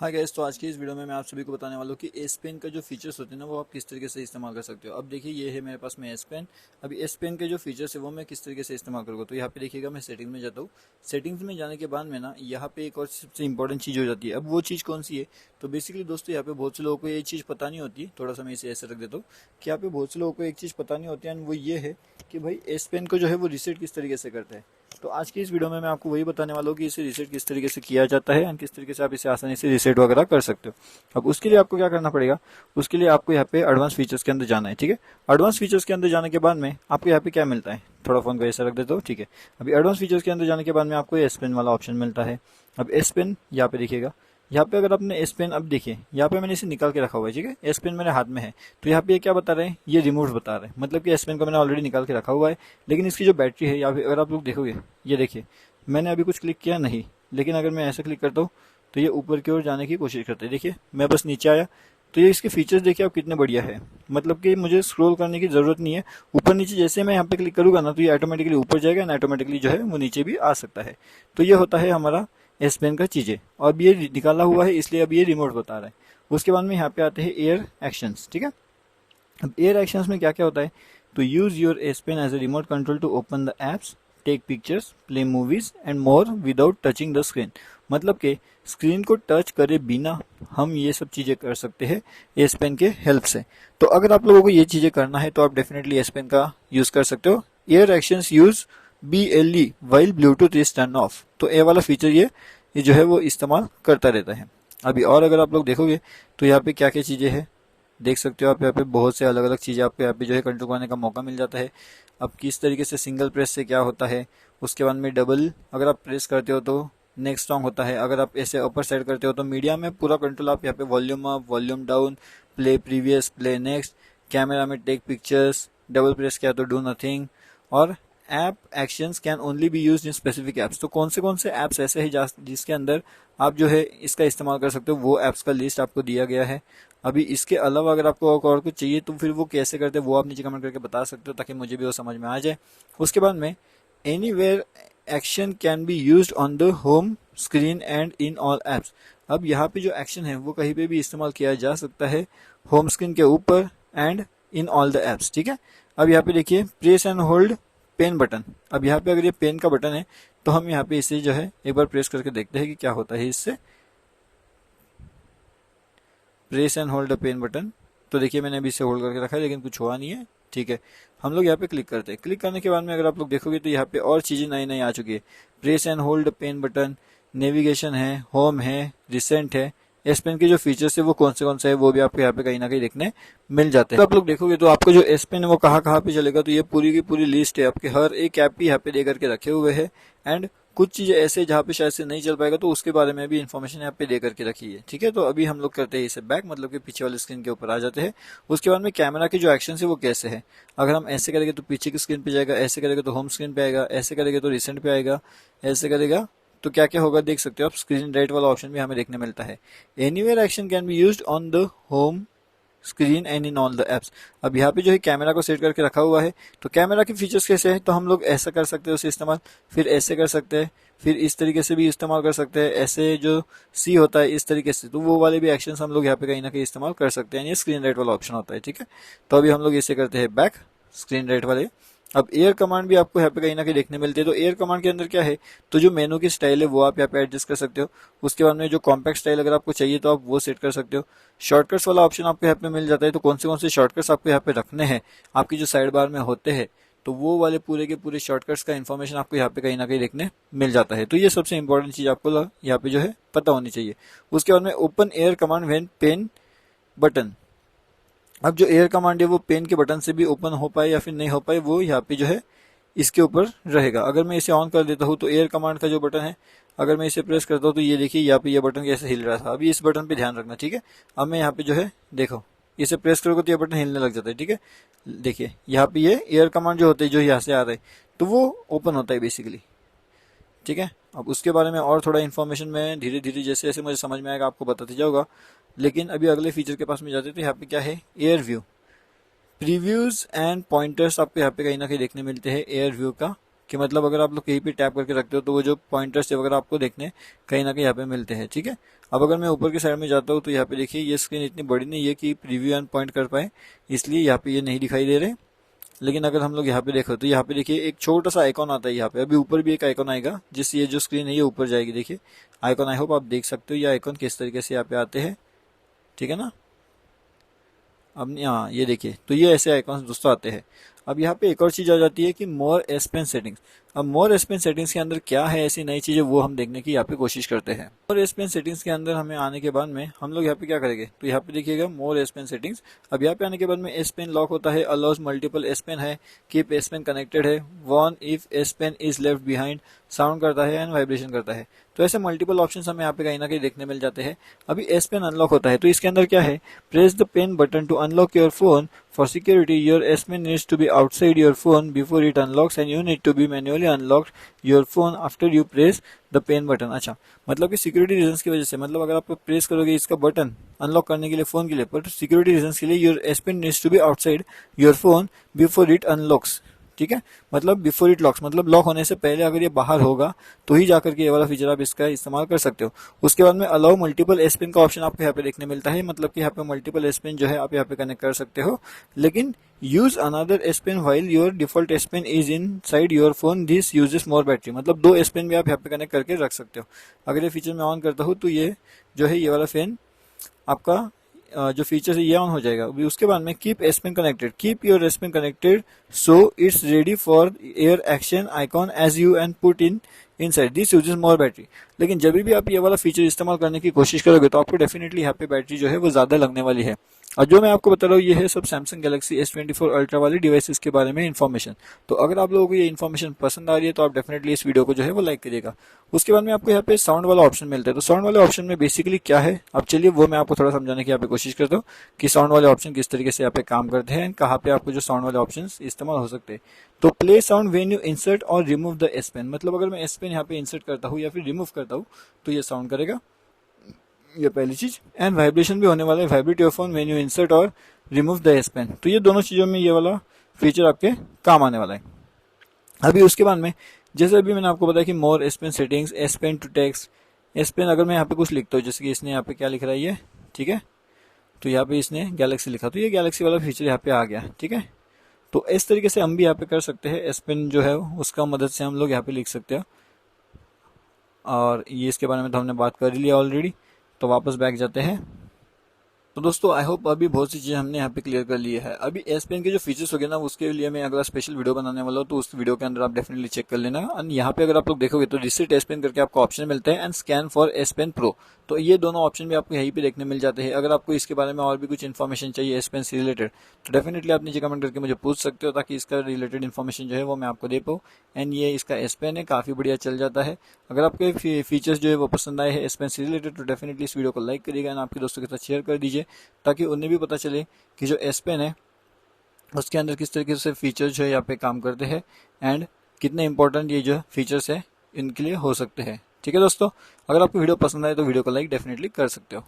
हाँ गैस, तो आज की इस वीडियो में मैं आप सभी को बताने वाला हूँ कि एस पेन का जो फीचर्स होते हैं ना वो आप किस तरीके से इस्तेमाल कर सकते हो। अब देखिए ये है मेरे पास में एस पेन। अभी एस पेन के जो फीचर्स है वो मैं किस तरीके से इस्तेमाल करूँगा, तो यहाँ पे देखिएगा मैं सेटिंग्स में जाता हूँ। सेटिंग्स में जाने के बाद में ना यहाँ पे एक और सबसे इंपॉर्टेंट चीज़ हो जाती है। अब वो चीज़ कौन सी है? तो बेसिकली दोस्तों यहाँ पे बहुत से लोगों को ये चीज़ पता नहीं होती। थोड़ा सा मैं इसे ऐसे रख देता हूँ कि यहाँ पे बहुत से लोगों को एक चीज़ पता नहीं होती है, वो ये है कि भाई एस पेन को जो है वो रीसेट किस तरीके से करता है। तो आज की इस वीडियो में मैं आपको वही बताने वाला हूँ कि इसे रीसेट किस तरीके से किया जाता है और किस तरीके से आप इसे आसानी से रीसेट वगैरह कर सकते हो। अब उसके लिए आपको क्या करना पड़ेगा? उसके लिए आपको यहाँ पे एडवांस फीचर्स के अंदर जाना है, ठीक है। एडवांस फीचर्स के अंदर जाने के बाद में आपको यहाँ पे क्या मिलता है, थोड़ा फोन को ऐसा रख देता हूँ, ठीक है। अभी एडवांस फीचर्स के अंदर जाने के बाद में आपको एस पेन वाला ऑप्शन मिलता है। अब एस पेन यहाँ पे देखिएगा, यहाँ पे अगर आपने एस पेन, अब देखिए यहाँ पे मैंने इसे निकाल के रखा हुआ है, ठीक है। एस पेन मेरे हाथ में है, तो यहाँ पे ये क्या बता रहे हैं, ये रिमूव बता रहे हैं, मतलब कि एस पेन को मैंने ऑलरेडी निकाल के रखा हुआ है। लेकिन इसकी जो बैटरी है, या फिर अगर आप लोग देखोगे, ये देखिए मैंने अभी कुछ क्लिक किया नहीं, लेकिन अगर मैं ऐसा क्लिक करता हूँ तो ये ऊपर की ओर जाने की कोशिश करते हैं। देखिए मैं बस नीचे आया तो ये इसके फीचर्स देखिए आप कितने बढ़िया है। मतलब कि मुझे स्क्रॉल करने की जरूरत नहीं है। ऊपर नीचे जैसे मैं यहाँ पे क्लिक करूंगा ना तो ये ऑटोमेटिकली ऊपर जाएगा एंड ऑटोमेटिकली जो है वो नीचे भी आ सकता है। तो ये होता है हमारा एस पेन का चीजें। और अब ये निकाला हुआ है इसलिए अब ये रिमोट बता रहा है। उसके बाद में यहाँ पे आते हैं एयर एक्शंस, ठीक है। अब एयर एक्शंस में क्या क्या होता है, तो use your S pen as a remote control to open the apps, take pictures, play movies and more without touching the screen. मतलब कि स्क्रीन को टच करे बिना हम ये सब चीजें कर सकते हैं एस पेन के हेल्प से। तो अगर आप लोगों को ये चीजें करना है तो आप डेफिनेटली एस पेन का यूज कर सकते हो। Air actions use BLE while Bluetooth is turn off. तो ये वाला फीचर ये जो है वो इस्तेमाल करता रहता है। अभी और अगर आप लोग देखोगे तो यहाँ पे क्या क्या चीजें हैं देख सकते हो आप। यहाँ पे बहुत से अलग अलग चीजें आपको यहाँ पे जो है कंट्रोल करने का मौका मिल जाता है। अब किस तरीके से सिंगल प्रेस से क्या होता है, उसके बाद में डबल अगर आप प्रेस करते हो तो नेक्स्ट सॉन्ग होता है। अगर आप ऐसे अपर साइड करते हो तो मीडिया में पूरा कंट्रोल आप यहाँ पे volume up, volume down, play previous, play next, camera में टेक पिक्चर्स, डबल प्रेस किया तो डू नथिंग। और app actions can only be used in specific apps. तो कौन से ऐप्स ऐसे हैं जिसके अंदर आप जो है इसका इस्तेमाल कर सकते हो, वो ऐप्स का लिस्ट आपको दिया गया है। अभी इसके अलावा अगर आपको और कुछ चाहिए तो फिर वो कैसे करते हैं वो आप नीचे कमेंट करके बता सकते हो ताकि मुझे भी वो समझ में आ जाए। उसके बाद में anywhere action can be used on the home screen and in all apps. अब यहाँ पे जो एक्शन है वो कहीं पे भी इस्तेमाल किया जा सकता है, होम स्क्रीन के ऊपर and in all the apps, ठीक है। अब यहाँ पे देखिए press and hold pen button. अब यहाँ पे अगर ये पेन का बटन है तो हम यहाँ पे इसे जो है एक बार प्रेस करके देखते हैं कि क्या होता है इससे। Press and hold the pen button. तो देखिए मैंने अभी इसे होल्ड करके रखा है लेकिन कुछ हुआ नहीं है, ठीक है। हम लोग यहाँ पे क्लिक करते हैं। क्लिक करने के बाद में अगर आप लोग देखोगे तो यहाँ पे और चीजें नई नई आ चुकी है। Press and hold pen button, navigation है, होम है, रिसेंट है। एस पेन के जो फीचर्स है वो कौन से है वो भी आपको यहाँ पे कहीं ना कहीं देखने मिल जाते हैं। तो आप लोग देखोगे तो आपको जो एस पेन है वो कहाँ कहाँ पे चलेगा, तो ये पूरी की पूरी लिस्ट है आपके हर एक ऐप भी यहाँ पे दे करके रखे हुए है। एंड कुछ चीजें ऐसे जहाँ पे शायद से नहीं चल पाएगा तो उसके बारे में भी इन्फॉर्मेशन यहाँ पे दे करके रखी है, ठीक है। तो अभी हम लोग करते हैं इसे बैक, मतलब कि पीछे वाली स्क्रीन के ऊपर आ जाते हैं। उसके बाद में कैमरा के जो एक्शन है वो कैसे है। अगर हम ऐसे करेंगे तो पीछे की स्क्रीन पे जाएगा, ऐसे करेंगे तो होम स्क्रीन पे आएगा, ऐसे करेंगे तो रिसेंट पे आएगा, ऐसे करेगा तो क्या क्या होगा देख सकते हो आप। स्क्रीन राइट वाला ऑप्शन भी हमें देखने मिलता है। Anywhere action can be used on the home screen and in all the apps. अब यहाँ पे जो है कैमरा को सेट करके रखा हुआ है। तो कैमरा के फीचर्स कैसे हैं, तो हम लोग ऐसा कर सकते हैं उसे इस्तेमाल, फिर ऐसे कर सकते हैं, फिर इस तरीके से भी इस्तेमाल कर सकते हैं, ऐसे जो सी होता है इस तरीके से, तो वो वाले भी एक्शंस हम लोग यहाँ पे कहीं ना कहीं इस्तेमाल कर सकते हैं। ये स्क्रीन राइट वाला ऑप्शन होता है, ठीक है। तो अभी हम लोग इसे करते हैं बैक, स्क्रीन राइट वाले। अब एयर कमांड भी आपको यहाँ पे कहीं ना कहीं देखने मिलती है। तो एयर कमांड के अंदर क्या है, तो जो मेनू की स्टाइल है वो आप यहाँ पे एडजस्ट कर सकते हो। उसके बाद में जो कॉम्पैक्ट स्टाइल अगर आपको चाहिए तो आप वो सेट कर सकते हो। शॉर्टकट्स वाला ऑप्शन आपको यहाँ पे मिल जाता है। तो कौन से शॉर्टकट्स आपको यहाँ पे रखने हैं आपकी जो साइड बार में होते हैं, तो वो वाले पूरे के पूरे शॉर्टकट्स का इन्फॉर्मेशन आपको यहाँ पे कहीं ना कहीं देखने मिल जाता है। तो ये सबसे इंपॉर्टेंट चीज आपको यहाँ पे जो है पता होनी चाहिए। उसके बाद में open air command when pen button. अब जो एयर कमांड है वो पेन के बटन से भी ओपन हो पाए या फिर नहीं हो पाए वो यहाँ पे जो है इसके ऊपर रहेगा। अगर मैं इसे ऑन कर देता हूँ तो एयर कमांड का जो बटन है, अगर मैं इसे प्रेस करता हूँ तो ये देखिए यहाँ पे ये बटन कैसे हिल रहा था। अभी इस बटन पे ध्यान रखना, ठीक है। अब मैं यहाँ पे जो है देखो इसे प्रेस करोगे तो ये बटन हिलने लग जाता है, ठीक है। देखिए यहाँ पे ये एयर कमांड जो होते हैं जो यहाँ से आ रहे हैं तो वो ओपन होता है बेसिकली, ठीक है। अब उसके बारे में और थोड़ा इन्फॉर्मेशन मैं धीरे धीरे जैसे जैसे मुझे समझ में आएगा आपको बताते जाऊंगा। लेकिन अभी अगले फीचर के पास में जाते हैं। तो यहाँ पे क्या है, air view, previews and pointers आपको यहाँ पे कहीं ना कहीं देखने मिलते हैं एयर व्यू का कि मतलब अगर आप लोग कहीं भी टैप करके रखते हो तो वो जो पॉइंटर्स वगैरह आपको देखने कहीं ना कहीं यहाँ पे मिलते हैं, ठीक है। अब अगर मैं ऊपर की साइड में जाता हूँ तो यहाँ पे देखिए ये स्क्रीन इतनी बड़ी नहीं है कि प्रीव्यू एंड पॉइंट कर पाए, इसलिए यहाँ पे ये नहीं दिखाई दे रहे। लेकिन अगर हम लोग यहाँ पे देखो तो यहाँ पे देखिए एक छोटा सा आइकॉन आता है यहाँ पे, अभी ऊपर भी एक आइकॉन आएगा जिससे ये जो स्क्रीन है ये ऊपर जाएगी। देखिए आइकॉन, आई होप आप देख सकते हो ये आइकॉन किस तरीके से यहाँ पे आते हैं, ठीक है ना। अब यहाँ ये देखिए तो ये ऐसे आइकॉन्स दोस्तों आते हैं। अब यहाँ पे एक और चीज आ जाती है कि मोर एस पेन सेटिंग्स। अब मोर एस पेन सेटिंग्स के अंदर क्या है ऐसी नई चीजें वो हम देखने की यहाँ पे कोशिश करते हैं। मोर एस पेन सेटिंग्स के अंदर हमें आने के बाद में हम लोग यहाँ पे क्या करेंगे तो यहाँ पे देखिएगा मोर एस पेन सेटिंग्स। अब यहाँ पे आने के बाद में एस पेन लॉक होता है, अलाउज मल्टीपल एस पेन है, कीप एस पेन कनेक्टेड है, warn if S pen is left behind, sound करता है एंड वाइब्रेशन करता है। तो ऐसे मल्टीपल ऑप्शंस हमें यहाँ पे कहीं ना कहीं देखने मिल जाते हैं। अभी एस पेन अनलॉक होता है तो इसके अंदर क्या है, press the pen button to unlock your phone, for security your S pen needs to be outside your phone before it unlocks and you need to be manually unlock your phone after you press the pen button. अच्छा, मतलब कि security reasons की वजह से, मतलब अगर आप press करोगे इसका बटन अनलॉक करने के लिए फोन के लिए, पर सिक्योरिटी रीजंस के लिए your S pen needs to be outside your phone before it unlocks, ठीक है। मतलब बिफोर इट लॉक्स, मतलब लॉक होने से पहले अगर ये बाहर होगा तो ही जाकर के ये वाला फीचर आप इसका इस्तेमाल कर सकते हो। उसके बाद में अलाउ मल्टीपल एस पेन का ऑप्शन आपको यहाँ पे देखने मिलता है, मतलब कि यहाँ पे मल्टीपल एस पेन जो है आप यहाँ पे कनेक्ट कर सकते हो, लेकिन use another S pen while your default S pen is inside your phone, this uses more battery. मतलब 2 एस पेन भी आप यहाँ पे कनेक्ट करके रख सकते हो। अगर ये फीचर मैं ऑन करता हूँ तो ये जो है ये वाला फैन आपका जो फीचर है ये ऑन हो जाएगा। अभी उसके बाद में keep S pen connected, keep your S pen connected so it's ready for air action icon as you and put in inside, this uses more battery. लेकिन जब भी आप ये वाला फीचर इस्तेमाल करने की कोशिश करोगे तो आपको डेफिनेटली यहाँ पे बैटरी जो है वो ज्यादा लगने वाली है। और जो मैं आपको बता रहा हूँ ये है सब सैमसंग गैलेक्सी S24 अल्ट्रा वाली डिवाइसेस के बारे में इन्फॉर्मेशन। तो अगर आप लोगों को ये इन्फॉर्मेशन पसंद आ रही है तो आप डेफिनेटली इस वीडियो को जो है वो लाइक करिएगा। उसके बाद में आपको यहाँ पे साउंड वाला ऑप्शन मिलता है। तो साउंड वाले ऑप्शन में बेसिकली क्या है, अब चलिए वो मैं आपको थोड़ा समझाने की यहाँ पे कोशिश करता हूँ कि साउंड वाले ऑप्शन किस तरीके से यहाँ पे काम करते हैं, कहाँ पे आपको जो साउंड वाले ऑप्शन इस्तेमाल हो सकते हैं। तो play sound when you insert और रिमूव द एस पेन, मतलब अगर मैं एस पेन यहाँ पे इंसर्ट करता हूँ या फिर रिमूव करता हूँ तो ये साउंड करेगा, ये पहली चीज। एंड वाइब्रेशन भी होने वाला है, vibrate your phone when you insert और रिमूव द एस पेन। तो ये दोनों चीजों में ये वाला फीचर आपके काम आने वाला है। अभी उसके बाद में जैसे अभी मैंने आपको बताया कि more S pen settings, S pen to text, S pen अगर मैं यहाँ पे कुछ लिखता हूँ जैसे कि इसने यहाँ पे क्या लिख रहा है ये, ठीक है, तो यहाँ पे इसने गैलेक्सी लिखा तो ये गैलेक्सी वाला फीचर यहाँ पे आ गया, ठीक है। तो इस तरीके से हम भी यहाँ पे कर सकते हैं, एस पेन जो है उसका मदद से हम लोग यहाँ पे लिख सकते हैं। और ये इसके बारे में तो हमने बात कर लिया ऑलरेडी, तो वापस बैक जाते हैं। तो दोस्तों आई होप अभी बहुत सी चीजें हमने यहाँ पे क्लियर कर ली है। अभी एस पेन के जो फीचर्स हो गए ना उसके लिए मैं अगला स्पेशल वीडियो बनाने वाला हूँ, तो उस वीडियो के अंदर आप डेफिनेटली चेक कर लेना। एंड यहाँ पे अगर आप लोग देखोगे तो रिसेट एस पेन करके आपको ऑप्शन मिलता है and scan for S pen pro, तो ये दोनों ऑप्शन भी आपको यहीं पे देखने मिल जाते हैं। अगर आपको इसके बारे में और भी कुछ इन्फॉर्मेशन चाहिए एस पेन से रिलेटेड तो डेफिनेटली आप नीचे कमेंट करके मुझे पूछ सकते हो, ताकि इसका रिलेटेड इन्फॉर्मेशन जो है वो मैं आपको दे पाऊँ। एंड ये इसका एस पेन है, काफी बढ़िया चल जाता है। अगर आपको फीचर्स जो है वो पसंद आए हैं एस पेन से रिलेटेड तो डेफिनेटली इस वीडियो को लाइक करिएगा एंड आपके दोस्तों के साथ शेयर कर दीजिए, ताकि उन्हें भी पता चले कि जो एस पेन है उसके अंदर किस तरीके से फीचर्स जो है यहाँ पे काम करते हैं एंड कितने इंपॉर्टेंट ये जो फीचर्स है इनके लिए हो सकते हैं। ठीक है दोस्तों, अगर आपको वीडियो पसंद आए तो वीडियो को लाइक डेफिनेटली कर सकते हो।